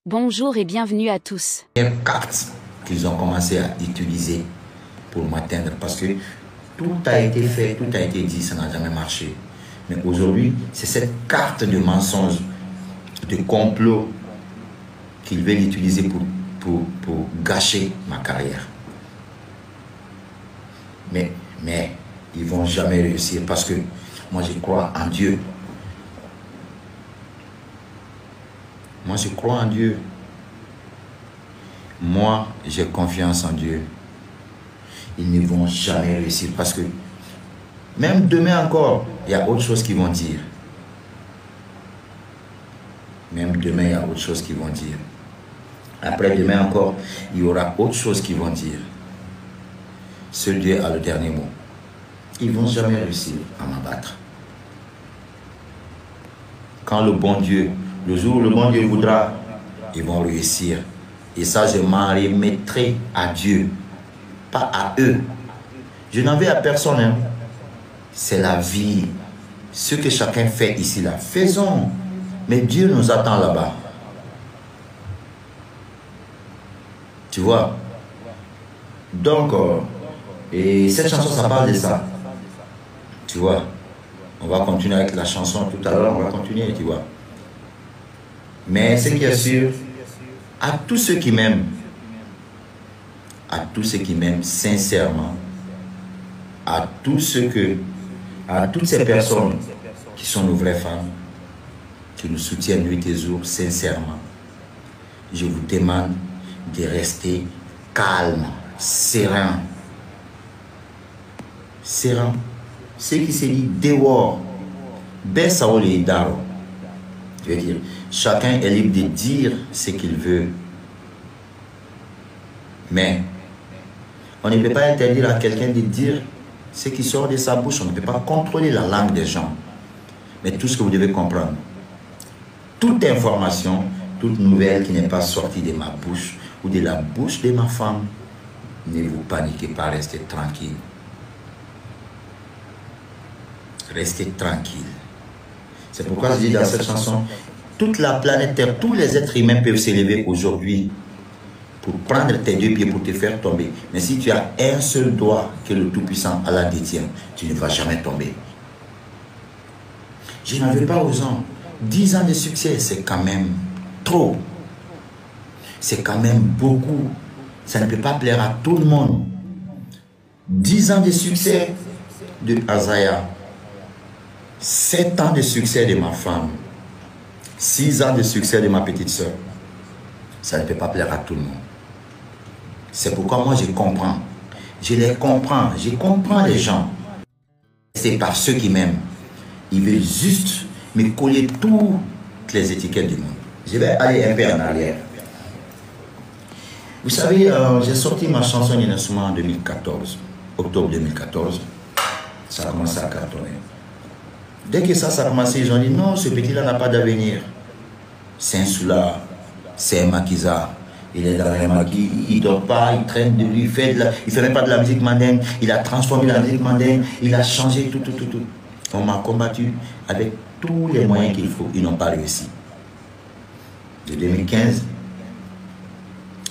Bonjour et bienvenue à tous. Cartes qu'ils ont commencé à utiliser pour m'atteindre parce que tout a été fait, tout a été dit, ça n'a jamais marché. Mais aujourd'hui, c'est cette carte de mensonge, de complot qu'ils veulent utiliser pour gâcher ma carrière. Mais ils ne vont jamais réussir parce que moi je crois en Dieu. Moi je crois en Dieu. Moi j'ai confiance en Dieu. Ils ne vont jamais réussir parce que même demain encore, il y a autre chose qu'ils vont dire. Même demain, il y a autre chose qu'ils vont dire. Après demain encore, il y aura autre chose qu'ils vont dire. Seul Dieu a le dernier mot. Ils ne vont jamais réussir à m'abattre. Quand le bon Dieu, le jour où le bon Dieu voudra, ils vont réussir. Et ça, je m'en remettrai à Dieu, pas à eux. Je n'en veux à personne. Hein. C'est la vie. Ce que chacun fait ici, là, faisons. Mais Dieu nous attend là-bas. Tu vois? Donc, et cette chanson, ça parle de ça. Tu vois? On va continuer avec la chanson tout à l'heure, on va continuer, tu vois. Mais ce qui est sûr, à tous ceux qui m'aiment, sincèrement, à toutes ces personnes qui sont nos vraies femmes, qui nous soutiennent nuit et jour, sincèrement, je vous demande de rester calme, serein. Serein. Ce qui se dit dehors, Bessao les Daro. Je veux dire, chacun est libre de dire ce qu'il veut. Mais on ne peut pas interdire à quelqu'un de dire ce qui sort de sa bouche. On ne peut pas contrôler la langue des gens. Mais tout ce que vous devez comprendre, toute information, toute nouvelle qui n'est pas sortie de ma bouche ou de la bouche de ma femme, ne vous paniquez pas, restez tranquille. Restez tranquille. C'est pourquoi je dis dans cette chanson, toute la planète Terre, tous les êtres humains peuvent s'élever aujourd'hui pour prendre tes deux pieds pour te faire tomber. Mais si tu as un seul doigt que le Tout-Puissant Allah détient, tu ne vas jamais tomber. Je n'en veux pas aux gens. 10 ans de succès, c'est quand même trop. C'est quand même beaucoup. Ça ne peut pas plaire à tout le monde. 10 ans de succès de Azaya. 7 ans de succès de ma femme. 6 ans de succès de ma petite soeur. Ça ne peut pas plaire à tout le monde. C'est pourquoi moi je comprends. Je les comprends. Je comprends les gens. C'est par ceux qui m'aiment. Ils veulent juste me coller toutes les étiquettes du monde. Je vais aller un peu en arrière. Vous savez, j'ai sorti ma chanson Inassuma en 2014. Octobre 2014. Ça a commencé à cartonner. Dès que ça a commencé, ils ont dit non, ce petit-là n'a pas d'avenir. C'est un soula, c'est un maquisa. Il est dans les maquis, il ne dort pas, il traîne de lui, il fait même pas de la musique mandingue. Il a transformé la musique mandingue, il a changé tout. On m'a combattu avec tous les moyens qu'il faut. Ils n'ont pas réussi. De 2015,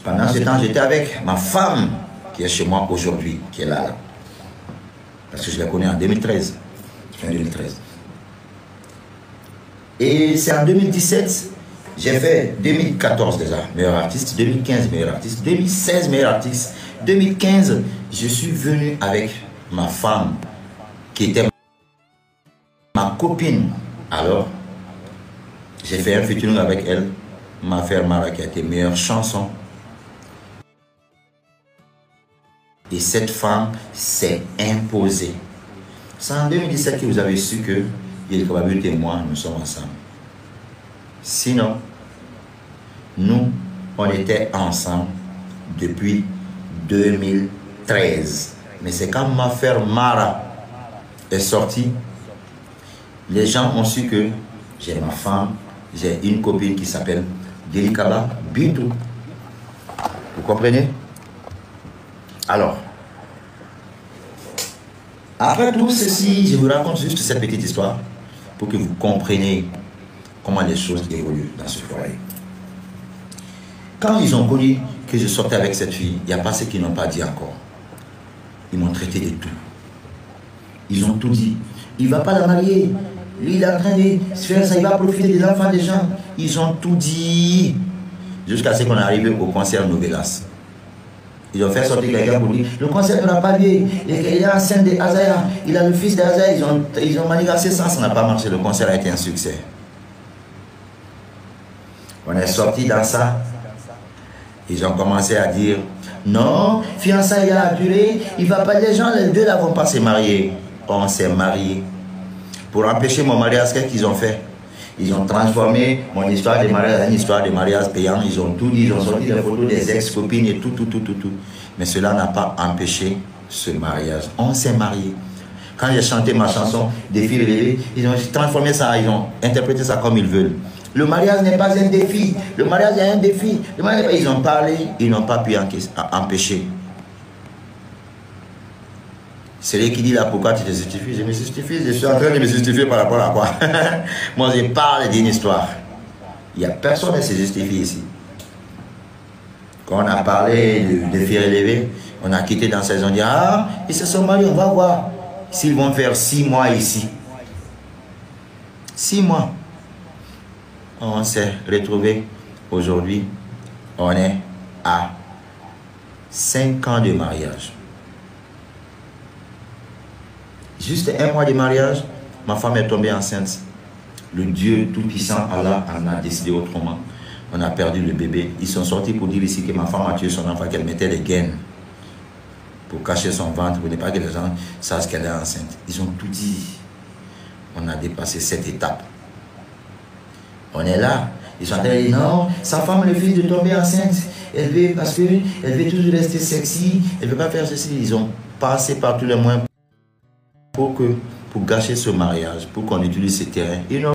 pendant ce temps, j'étais avec ma femme qui est chez moi aujourd'hui, qui est là. Parce que je la connais en 2013. Fin 2013. Et c'est en 2017, j'ai fait 2014 déjà, meilleur artiste, 2015 meilleur artiste, 2016 meilleur artiste, 2015, je suis venu avec ma femme qui était ma copine. Alors, j'ai fait un featuring avec elle, ma frère Mara qui a été meilleure chanson. Et cette femme s'est imposée. C'est en 2017 que vous avez su que Il Kababut et moi, nous sommes ensemble. Sinon, nous, on était ensemble depuis 2013. Mais c'est quand ma frère Mara est sortie, les gens ont su que j'ai ma femme, j'ai une copine qui s'appelle Delikaba Bintou. Vous comprenez? Alors, après tout ceci, je vous raconte juste cette petite histoire pour que vous compreniez comment les choses évoluent dans ce foyer. Quand ils ont connu que je sortais avec cette fille, il n'y a pas ceux qui n'ont pas dit encore. Ils m'ont traité de tout. Ils ont tout dit. Il ne va pas la marier. Lui, il est en train de faire ça, il va profiter des enfants des gens. Ils ont tout dit. Jusqu'à ce qu'on est arrivé au concert Novelas. Ils ont fait sortir quelqu'un pour dire le concert n'a pas lieu. Il est enceinte d'Azaya. Il a le fils d'Azaya. Ils ont manigancé ça, ça n'a pas marché. Le concert a été un succès. On est sorti dans ça. Ils ont commencé à dire non, fiançailles a duré. Il va pas, les gens, les deux là vont pas se marier. On s'est mariés. Pour empêcher mon mariage, qu'est-ce qu'ils ont fait? Ils ont transformé mon histoire de mariage en une histoire de mariage payant. Ils ont tout dit, ils ont sorti les photos des ex-copines et tout. Mais cela n'a pas empêché ce mariage. On s'est mariés. Quand j'ai chanté ma chanson Défi relevé, ils ont transformé ça, ils ont interprété ça comme ils veulent. Le mariage n'est pas un défi. Le mariage est un défi. Ils ont parlé, ils n'ont pas pu empêcher. C'est lui qui dit là pourquoi tu te justifies. Je me justifie, je suis en train de me justifier par rapport à quoi? Moi je parle d'une histoire. Il n'y a personne qui se justifie ici. Quand on a parlé de défi relevé, on a quitté dans ces on dit ah, ils se sont mariés, on va voir. S'ils vont faire 6 mois ici. 6 mois. On s'est retrouvés aujourd'hui. On est à 5 ans de mariage. Juste 1 mois de mariage, ma femme est tombée enceinte. Le Dieu Tout-Puissant, Allah, en a décidé autrement. On a perdu le bébé. Ils sont sortis pour dire ici que ma femme a tué son enfant, qu'elle mettait des gaines pour cacher son ventre, pour ne pas que les gens sachent qu'elle est enceinte. Ils ont tout dit. On a dépassé cette étape. On est là. Ils sont en train de dire non, sa femme refuse de tomber enceinte. Elle veut, parce qu'elle veut toujours rester sexy. Elle ne veut pas faire ceci. Ils ont passé par tous les moyens pour gâcher ce mariage, pour qu'on utilise ce terrain. Ils n'ont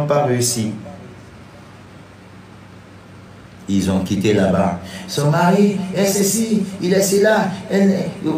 pas réussi. Ils ont quitté là-bas. Son mari est ceci, il est cela.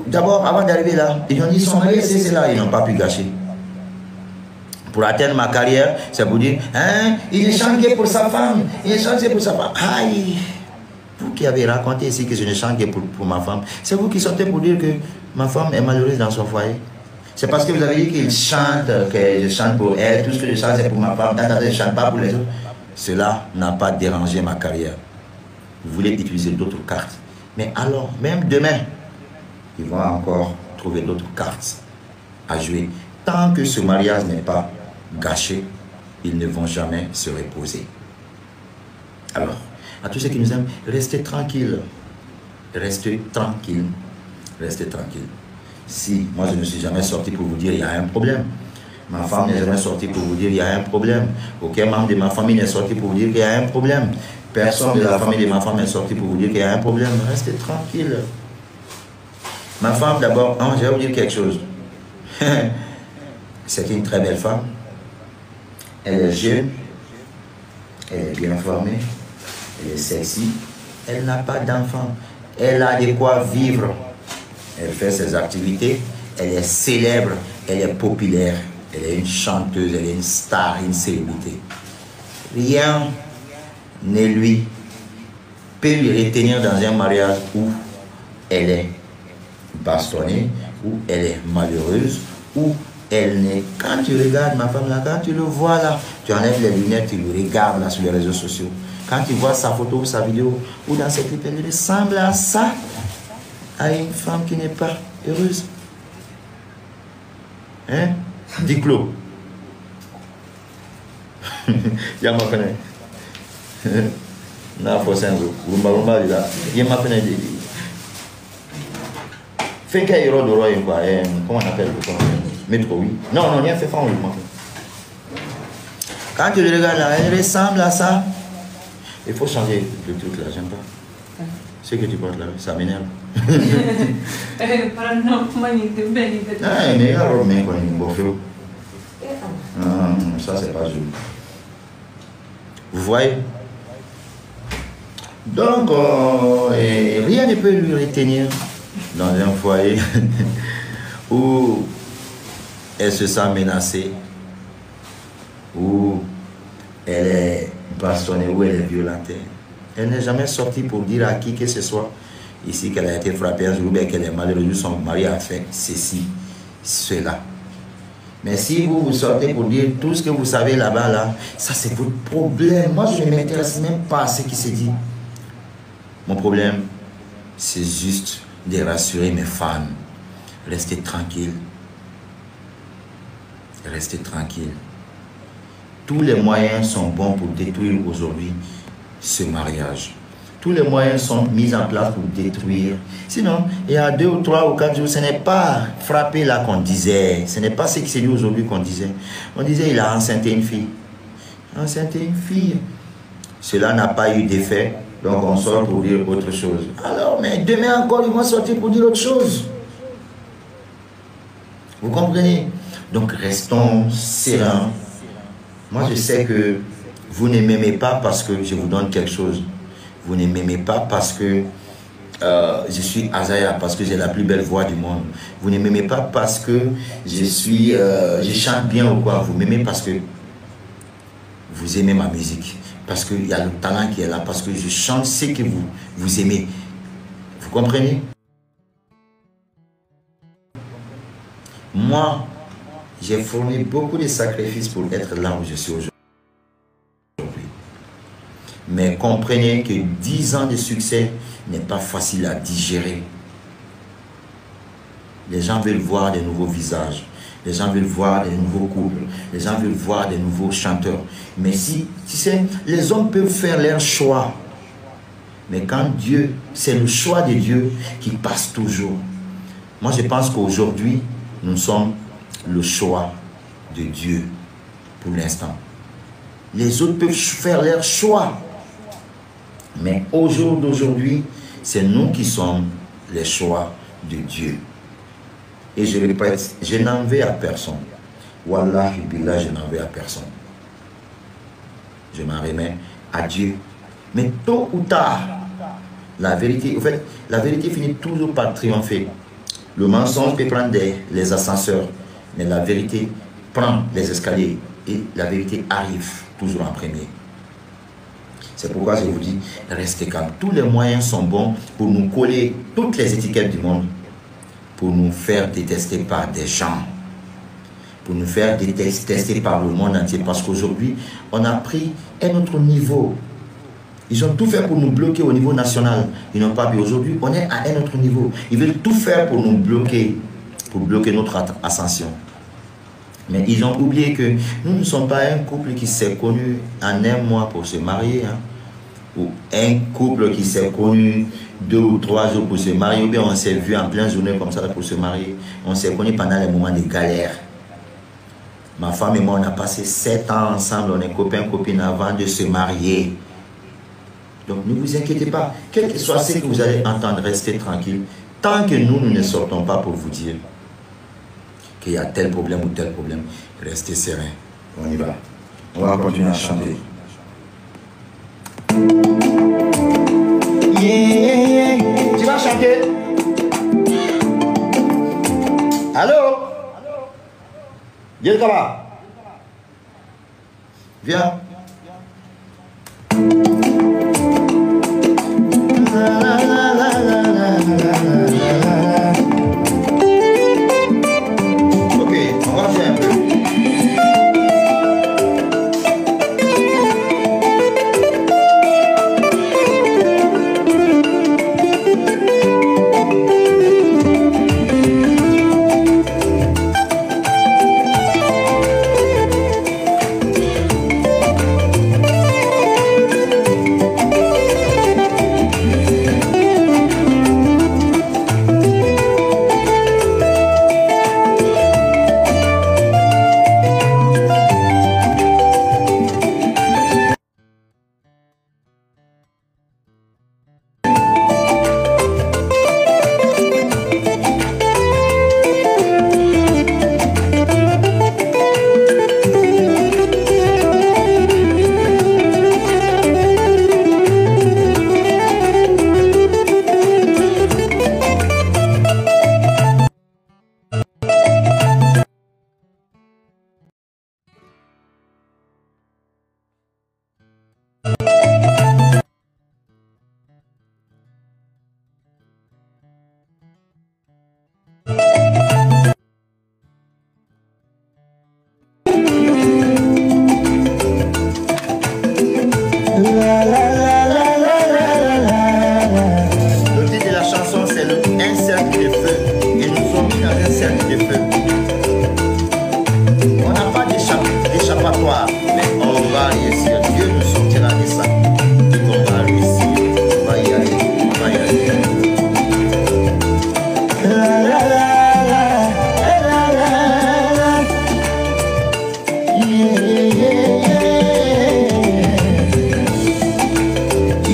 D'abord, avant d'arriver là, ils ont dit son mari est cela. Ils n'ont pas pu gâcher. Pour atteindre ma carrière, c'est pour dire, hein, il est chanté pour sa femme. Il est chanté pour sa femme. Aïe! Vous qui avez raconté ici que je ne chante que pour ma femme, c'est vous qui sortez pour dire que ma femme est malheureuse dans son foyer. C'est parce que vous avez dit qu'il chante, que je chante pour elle, tout ce que je chante c'est pour ma femme, je ne chante pas pour les autres. Cela n'a pas dérangé ma carrière. Vous voulez utiliser d'autres cartes. Mais alors, même demain, ils vont encore trouver d'autres cartes à jouer. Tant que ce mariage n'est pas gâché, ils ne vont jamais se reposer. Alors, à tous ceux qui nous aiment, restez tranquilles. Restez tranquilles. Restez tranquilles. Si moi je ne suis jamais sorti pour vous dire il y a un problème, ma femme n'est jamais sortie pour vous dire il y a un problème, aucun membre de ma famille n'est sorti pour vous dire qu'il y a un problème, personne de la famille de ma femme n'est sorti pour vous dire qu'il y a un problème, restez tranquille. Ma femme d'abord, je vais vous dire quelque chose. C'est une très belle femme, elle est jeune, elle est bien formée, elle est sexy, elle n'a pas d'enfant, elle a de quoi vivre. Elle fait ses activités, elle est célèbre, elle est populaire, elle est une chanteuse, elle est une star, une célébrité. Rien ne lui peut lui retenir dans un mariage où elle est bastonnée, où elle est malheureuse, où elle n'est... Quand tu regardes ma femme là, quand tu le vois là, tu enlèves les lunettes, tu le regardes là sur les réseaux sociaux. Quand tu vois sa photo ou sa vidéo, ou dans cette clip, elle ressemble à ça. À une femme qui n'est pas heureuse. Hein? Diclo. Il m'a fait. Non, faut ça. Rumba là. Il m'a fait. Fait qu'il y a de roi quoi. Comment on appelle le métro, oui. Non, il a fait fond. Quand tu le regardes là, elle ressemble à ça. Il faut changer le truc là, j'aime pas. Ce que tu portes là, ça m'énerve. Mais ça c'est pas joli. Vous voyez? Donc, rien ne peut lui retenir dans un foyer où elle se sent menacée, où elle est bastonnée, où elle est violentée. Elle n'est jamais sortie pour dire à qui que ce soit ici qu'elle a été frappée un jour, qu'elle est malheureuse, son mari a fait ceci, cela. Mais si vous sortez pour dire tout ce que vous savez là-bas, là, ça c'est votre problème. Moi, je ne m'intéresse même pas à ce qui se dit. Mon problème, c'est juste de rassurer mes fans. Restez tranquille. Restez tranquille. Tous les moyens sont bons pour détruire aujourd'hui ce mariage. Tous les moyens sont mis en place pour détruire. Sinon, il y a 2 ou 3 ou 4 jours, ce n'est pas frapper là qu'on disait. Ce n'est pas ce qui s'est dit aujourd'hui qu'on disait. On disait il a enceinté une fille. Enceinté une fille. Cela n'a pas eu d'effet. Donc on sort pour dire autre chose. Alors, mais demain encore, ils vont sortir pour dire autre chose. Vous comprenez? Donc restons sereins. Moi, je sais que vous ne m'aimez pas parce que je vous donne quelque chose. Vous ne m'aimez pas parce que je suis Azaya, parce que j'ai la plus belle voix du monde. Vous ne m'aimez pas parce que je chante bien ou quoi. Vous m'aimez parce que vous aimez ma musique. Parce qu'il y a le talent qui est là. Parce que je chante ce que vous aimez. Vous comprenez? Moi, j'ai fourni beaucoup de sacrifices pour être là où je suis aujourd'hui. Mais comprenez que 10 ans de succès n'est pas facile à digérer. Les gens veulent voir des nouveaux visages. Les gens veulent voir des nouveaux couples. Les gens veulent voir des nouveaux chanteurs. Mais si, tu sais, les hommes peuvent faire leur choix. Mais quand Dieu, c'est le choix de Dieu qui passe toujours. Moi, je pense qu'aujourd'hui, nous sommes le choix de Dieu pour l'instant. Les autres peuvent faire leur choix. Mais au jour d'aujourd'hui, c'est nous qui sommes les choix de Dieu. Et je répète, je n'en vais à personne. Wallahi billah, je n'en vais à personne. Je m'en remets à Dieu. Mais tôt ou tard, la vérité, en fait, la vérité finit toujours par triompher. Le mensonge peut prendre les ascenseurs, mais la vérité prend les escaliers et la vérité arrive toujours en premier. C'est pourquoi je vous dis, restez calme. Tous les moyens sont bons pour nous coller toutes les étiquettes du monde, pour nous faire détester par des gens, pour nous faire détester par le monde entier. Parce qu'aujourd'hui, on a pris un autre niveau. Ils ont tout fait pour nous bloquer au niveau national. Ils n'ont pas vu. Aujourd'hui, on est à un autre niveau. Ils veulent tout faire pour nous bloquer, pour bloquer notre ascension. Mais ils ont oublié que nous ne sommes pas un couple qui s'est connu en un mois pour se marier. Hein, ou un couple qui s'est connu 2 ou 3 jours pour se marier. Ou bien on s'est vu en pleine journée comme ça pour se marier. On s'est connu pendant les moments de galère. Ma femme et moi, on a passé 7 ans ensemble. On est copains, copines avant de se marier. Donc ne vous inquiétez pas. Quel que soit ce que vous allez entendre, restez tranquille. Tant que nous ne sortons pas pour vous dire qu'il y a tel problème ou tel problème, restez serein. On y va. On va continuer à chanter. Yeah. Tu vas chanter? Allô? Viens là-bas. Viens. Ok, on va faire un peu.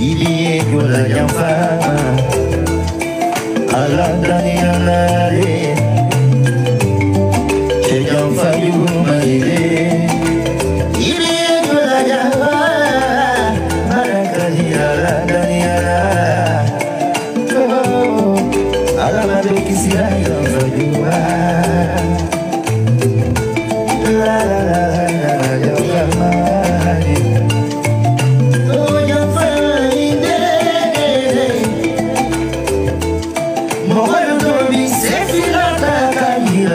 Ilie gola yamfa ala dani alare che yamfa yuma ile Ilie gola yamfa ala dani ala ala ma be kisira yamfa yuma la la la yamfa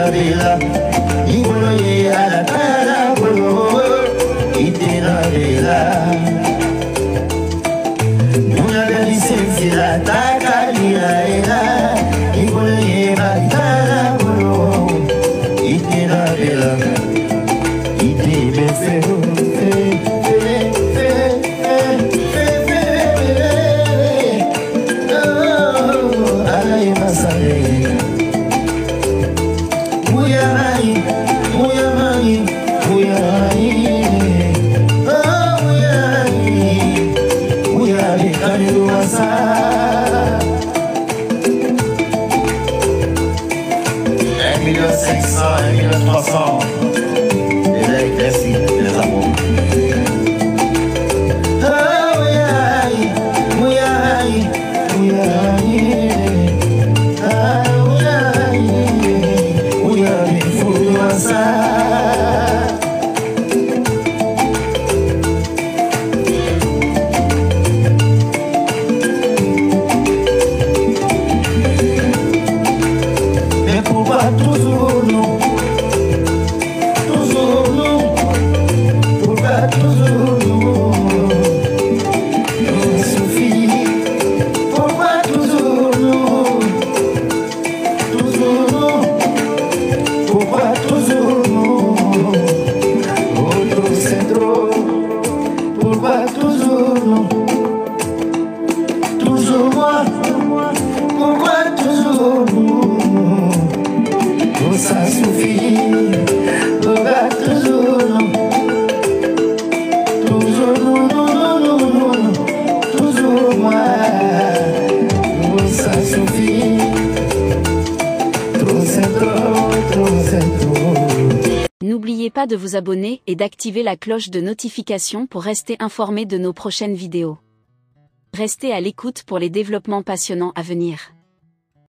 Bela, Ibolo ye ala kala bolo, itena bela. Muna beli sensi la taka ila ela, Ibolo ye ala kala bolo, itena bela. Ite be fe ala masale. N'oubliez pas de vous abonner et d'activer la cloche de notification pour rester informé de nos prochaines vidéos. Restez à l'écoute pour les développements passionnants à venir.